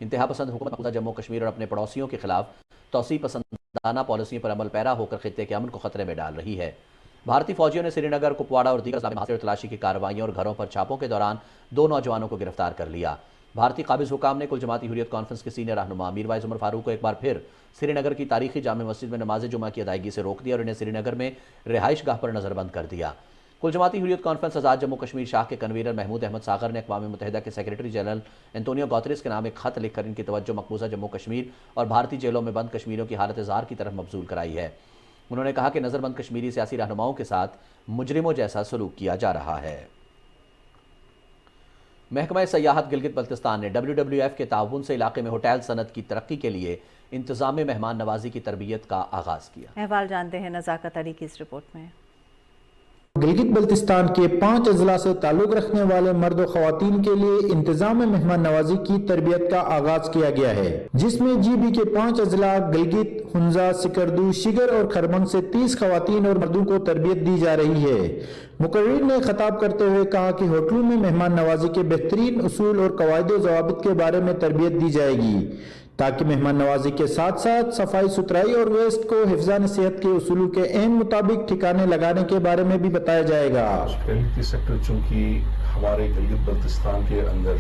इंतहा पसंद हुकूमत मकबूजा जम्मू कश्मीर और अपने पड़ोसियों के खिलाफ तौसी पसंदाना पॉलिसियों पर अमल पैरा होकर खित्ते के अमन को खतरे में डाल रही है। भारतीय फौजियों ने श्रीनगर, कुपवाड़ा और दीगर इलाकों में तलाशी की कार्रवाइयों और घरों पर छापों के दौरान 2 नौजवानों को गिरफ्तार कर लिया। بھارتی قابض حکام نے کل جماعتی حریت کانفرنس کے سینئر رہنما میر وائز عمر فاروق کو ایک بار پھر سری نگر کی تاریخی جامع مسجد میں نماز جمعہ کی ادائیگی سے روک دیا اور انہیں سری نگر میں رہائش گاہ پر نظر بند کر دیا۔ کل جماعتی حریت کانفرنس آزاد جموں کشمیر شاہ کے کنوینر محمود احمد ساغر نے اقوام متحدہ کے سیکریٹری جنرل انتونیو گوتریس کے نام ایک خط لکھ کر ان کی توجہ مقبوضہ جموں کشمیر اور بھارتی جیلوں میں بند کشمیریوں کی حالت زار کی طرف مبذول کرائی ہے۔ انہوں نے کہا کہ نظر بند کشمیری سیاسی رہنماؤں کے ساتھ مجرموں جیسا سلوک کیا جا رہا ہے۔ محکمہ سیاحت گلگت بلتستان نے WWF کے تعاون سے علاقے میں ہوٹل صنعت کی ترقی کے لیے انتظام مہمان نوازی کی تربیت کا آغاز کیا۔ احوال جانتے ہیں نزاکت علی کی اس رپورٹ میں۔ گلگت بلتستان کے 5 اضلاع سے تعلق رکھنے والے مرد و خواتین کے لیے انتظام مہمان نوازی کی تربیت کا آغاز کیا گیا ہے، جس میں GB کے 5 اضلاع گلگت، ہنزا، سکردو، شگر اور خرمنگ سے 30 خواتین اور مردوں کو تربیت دی جا رہی ہے۔ مقرر نے خطاب کرتے ہوئے کہا کہ ہوٹلوں میں مہمان نوازی کے بہترین اصول اور قواعد و ضوابط کے بارے میں تربیت دی جائے گی تاکہ مہمان نوازی کے ساتھ ساتھ صفائی ستھرائی اور ویسٹ کو حفظان صحت کے اصولوں کے عین مطابق ٹھکانے لگانے کے بارے میں بھی بتایا جائے گا۔ ہاسپٹیلٹی سیکٹر چونکہ ہمارے گلگت بلتستان کے اندر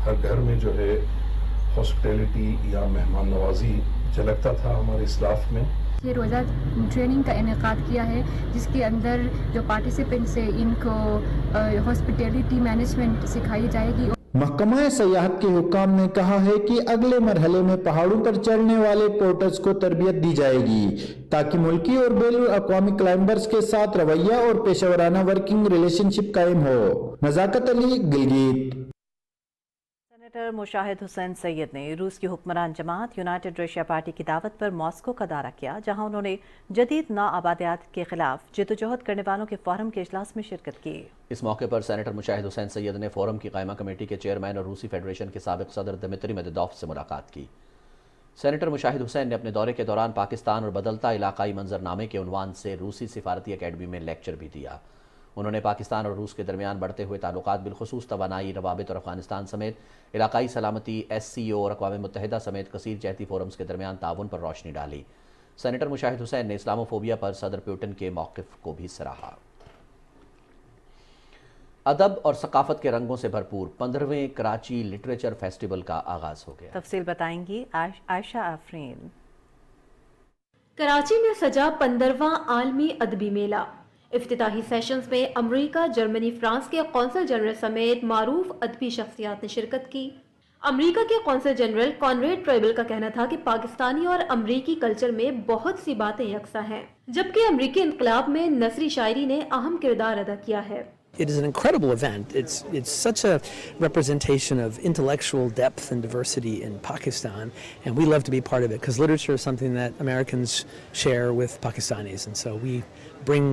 ہر گھر میں جو ہے ہاسپٹیلٹی یا مہمان نوازی جھلکتا تھا ہمارے اسلاف میں۔ یہ روزہ ٹریننگ کا انعقاد کیا ہے جس کے اندر جو پارٹیسپینٹس ہیں ان کو ہاسپٹیلٹی مینجمنٹ سکھائی جائے گی۔ محکمہ سیاحت کے حکام نے کہا ہے کہ اگلے مرحلے میں پہاڑوں پر چڑھنے والے پورٹرز کو تربیت دی جائے گی تاکہ ملکی اور بین الاقوامی کلائمبرز کے ساتھ رویہ اور پیشہ ورانہ ورکنگ ریلیشن شپ قائم ہو۔ نزاکت علی، گلگت۔ سینیٹر مشاہد حسین سید نے روس کی حکمران جماعت یونائٹڈ رشیا پارٹی کی دعوت پر ماسکو کا دورہ کیا، جہاں انہوں نے جدید نوآبادیات کے خلاف جدوجہد کرنے والوں کے فورم کے اجلاس میں شرکت کی۔ اس موقع پر سینیٹر مشاہد حسین سید نے فورم کی قائمہ کمیٹی کے چیئرمین اور روسی فیڈریشن کے سابق صدر دمتری میدویدوف سے ملاقات کی۔ سینیٹر مشاہد حسین نے اپنے دورے کے دوران پاکستان اور بدلتا علاقائی منظرنامے کے عنوان سے روسی سفارتی اکیڈمی میں لیکچر بھی دیا۔ انہوں نے پاکستان اور روس کے درمیان بڑھتے ہوئے تعلقات بالخصوص توانائی، روابط اور افغانستان سمیت علاقائی سلامتی، SCO اور اقوام متحدہ سمیت کثیر جہتی فورمز کے درمیان تعاون پر روشنی ڈالی۔ سینیٹر مشاہد حسین نے اسلاموفوبیا پر صدر پیوٹن کے موقف کو بھی سراہا۔ ادب اور ثقافت کے رنگوں سے بھرپور 15ویں کراچی لٹریچر فیسٹیول کا آغاز ہو گیا۔ تفصیل بتائیں گی عائشہ آفرین۔ کراچی میں سجا 15واں عالمی ادبی میلہ۔ افتتاحی سیشنز میں امریکہ، جرمنی، فرانس کے قونصل جنرل سمیت معروف ادبی شخصیات نے شرکت کی۔ امریکہ کے قونصل جنرل کانریڈ ٹریبل کا کہنا تھا کہ پاکستانی اور امریکی کلچر میں بہت سی باتیں یکساں ہیں، جبکہ امریکی انقلاب میں نثری شاعری نے اہم کردار ادا کیا ہے۔ It is an incredible event. It's such a representation of intellectual depth and diversity in Pakistan, and we love to be part of it because literature is something that Americans share with Pakistanis, and so we bring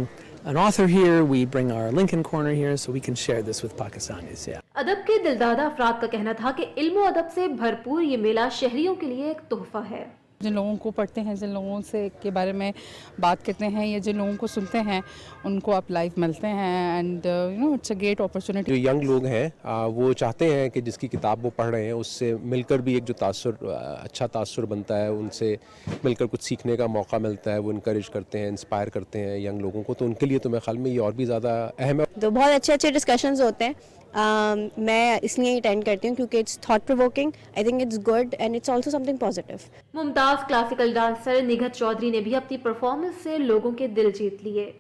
an author here, we bring our Lincoln Corner here so we can share this with Pakistanis. Yeah. ادب کے دلدادہ افراد کا کہنا تھا کہ علم و ادب سے بھرپور یہ میلہ شہریوں کے لیے ایک تحفہ ہے۔ جن لوگوں کو پڑھتے ہیں، جن لوگوں سے کے بارے میں بات کرتے ہیں یا جن لوگوں کو سنتے ہیں، ان کو آپ لائیو ملتے ہیں، and it's a great opportunity. جو ینگ لوگ ہیں وہ چاہتے ہیں کہ جس کی کتاب وہ پڑھ رہے ہیں اس سے مل کر بھی ایک جو اچھا تاثر بنتا ہے، ان سے مل کر کچھ سیکھنے کا موقع ملتا ہے، وہ انکریج کرتے ہیں، انسپائر کرتے ہیں ینگ لوگوں کو، تو ان کے لیے تو میرے خیال میں یہ اور بھی زیادہ اہم ہے۔ تو بہت اچھے اچھے ڈسکشنز ہوتے ہیں، میں اس لیے اٹینڈ کرتی ہوں کیونکہ it's thought provoking, I think it's good and it's also something positive. Mumtaz classical dancer Nighat Chaudhry نے بھی اپنی پرفارمنس سے لوگوں کے دل جیت لیے۔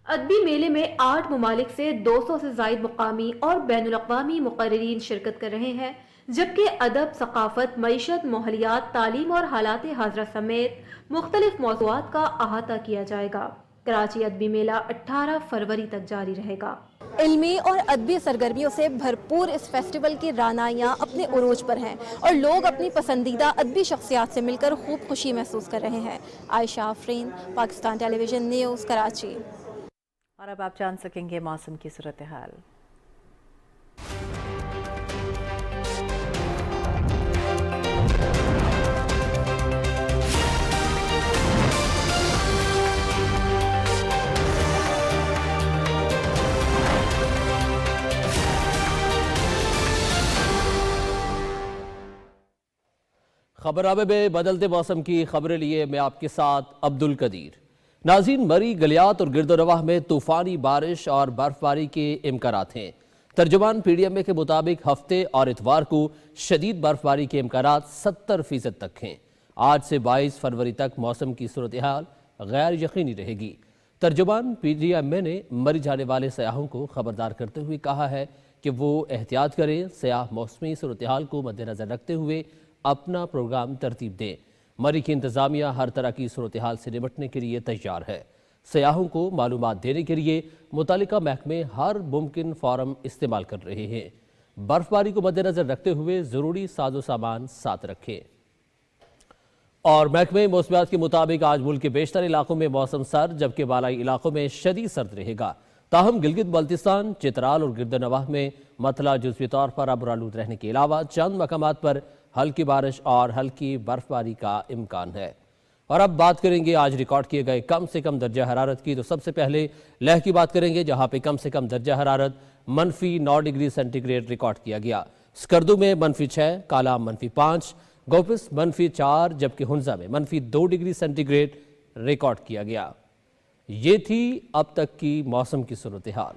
ادبی میلے میں 8 ممالک سے 200 سے زائد مقامی اور بین الاقوامی مقررین شرکت کر رہے ہیں، جبکہ ادب، ثقافت، معیشت، ماحولیات، تعلیم اور حالات حاضرہ سمیت مختلف موضوعات کا احاطہ کیا جائے گا۔ کراچی ادبی میلہ 18 فروری تک جاری رہے گا۔ علمی اور ادبی سرگرمیوں سے بھرپور اس فیسٹیول کی رعنائیاں اپنے عروج پر ہیں اور لوگ اپنی پسندیدہ ادبی شخصیات سے مل کر خوب خوشی محسوس کر رہے ہیں۔ عائشہ آفرین، Pakistan television news, Karachi. اور اب آپ جان سکیں گے موسم کی صورتحال۔ خبرنامے میں بدلتے موسم کی خبریں لیے میں آپ کے ساتھ عبد القدیر۔ नाज़रीन, मरी, गलियात और गिरदोनवाह में तूफ़ानी बारिश और बर्फबारी के इम्कानात हैं। तर्जुमान PDMA के मुताबिक हफ्ते और इतवार को शदीद बर्फबारी के इम्कानात 70% तक हैं। आज से 22 फरवरी तक मौसम की सूरत हाल गैर यकीनी रहेगी। तर्जुमान PDMA ने मरी जाने वाले सयाहों को खबरदार करते हुए कहा है कि वो एहतियात करें, सयाह मौसमी सूरत हाल को मद्देनज़र रखते हुए अपना प्रोग्राम तरतीब दें। मरी की इंतज़ामिया हर तरह की सूरत हाल से निपटने के लिए तैयार है। सयाहों को मालूमात देने के लिए मुतालिका महकमे हर मुमकिन फ़ॉरम इस्तेमाल कर रहे हैं। बर्फबारी को मद्देनज़र रखते हुए ज़रूरी साजो सामान साथ रखें। और महकमे मौसमियात के मुताबिक आज मुल्क के बेशतर इलाकों में मौसम सर्द, जबकि बालाई इलाकों में शदीद सर्द रहेगा। ताहम गिलगित बल्तिस्तान, चित्राल और गिरदनवाह में मतला जुज़वी तौर पर अब्रालूद रहने के अलावा चंद मकामात पर हल्की बारिश और हल्की बर्फबारी का इम्कान है। और अब बात करेंगे आज रिकॉर्ड किए गए कम से कम दर्जा हरारत की। तो सबसे पहले लेह की बात करेंगे, जहां पे कम से कम दर्जा हरारत -9 डिग्री सेंटीग्रेड रिकॉर्ड किया गया। स्कर्दू में -6, कालाम -5, गोपिस -4, जबकि हुंजा में -2 डिग्री सेंटीग्रेड रिकॉर्ड किया गया। ये थी अब तक की मौसम की सूरत हाल।